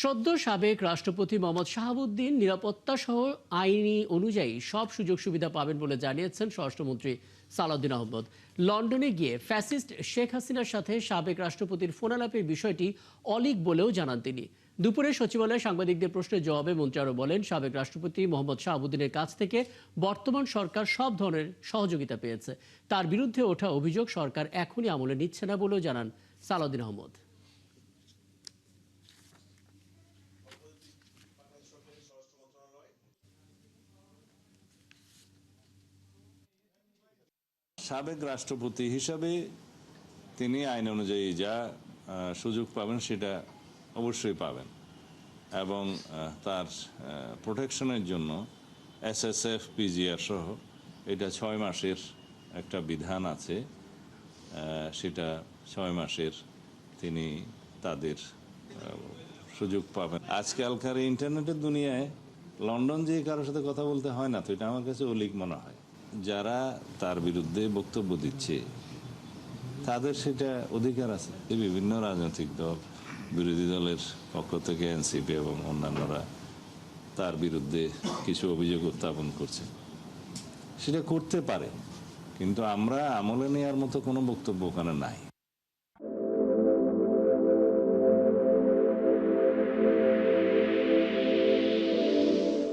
সদ্য সাবেক রাষ্ট্রপতি মোহাম্মদ শাহাবুদ্দিন নিরাপত্তা সহ আইনি অনুযায়ী সব সুযোগ সুবিধা পাবেন বলে জানিয়েছেন স্বরাষ্ট্রমন্ত্রী সালাউদ্দিন আহমদ। লন্ডনে গিয়ে ফ্যাসিস্ট শেখ হাসিনার সাথে সাবেক রাষ্ট্রপতির ফোনালাপের বিষয়টি অলীক বলেও জানান তিনি। দুপুরে সচিবালয়ে সাংবাদিকদের প্রশ্নের জবাবে মন্ত্রী আরও বলেন, সাবেক রাষ্ট্রপতি মোহাম্মদ শাহাবুদ্দিনের কাছ থেকে বর্তমান সরকার সব ধরনের সহযোগিতা পেয়েছে। তার বিরুদ্ধে ওঠা অভিযোগ সরকার এখনই আমলে নিচ্ছে না বলেও জানান সালাউদ্দিন আহমদ। সাবেক রাষ্ট্রপতি হিসাবে তিনি আইন অনুযায়ী যা সুযোগ পাবেন সেটা অবশ্যই পাবেন এবং তার প্রোটেকশনের জন্য SSF PGR সহ এটা 6 মাসের একটা বিধান আছে, সেটা 6 মাসের তিনি তাদের সুযোগ পাবেন। আজকালকার ইন্টারনেটের দুনিয়ায় লন্ডন যেয়ে কারোর সাথে কথা বলতে হয় না, তো এটা আমার কাছে অলীক মনে হয়। যারা তার বিরুদ্ধে বক্তব্য দিচ্ছে তাদের সেটা অধিকার আছে। বিভিন্ন রাজনৈতিক দল, বিরোধী দলের পক্ষ থেকে NCP এবং অন্যান্যরা তার বিরুদ্ধে কিছু অভিযোগ উত্থাপন করছে, সেটা করতে পারে, কিন্তু আমরা আমলে নেওয়ার মতো কোনো বক্তব্য ওখানে নাই।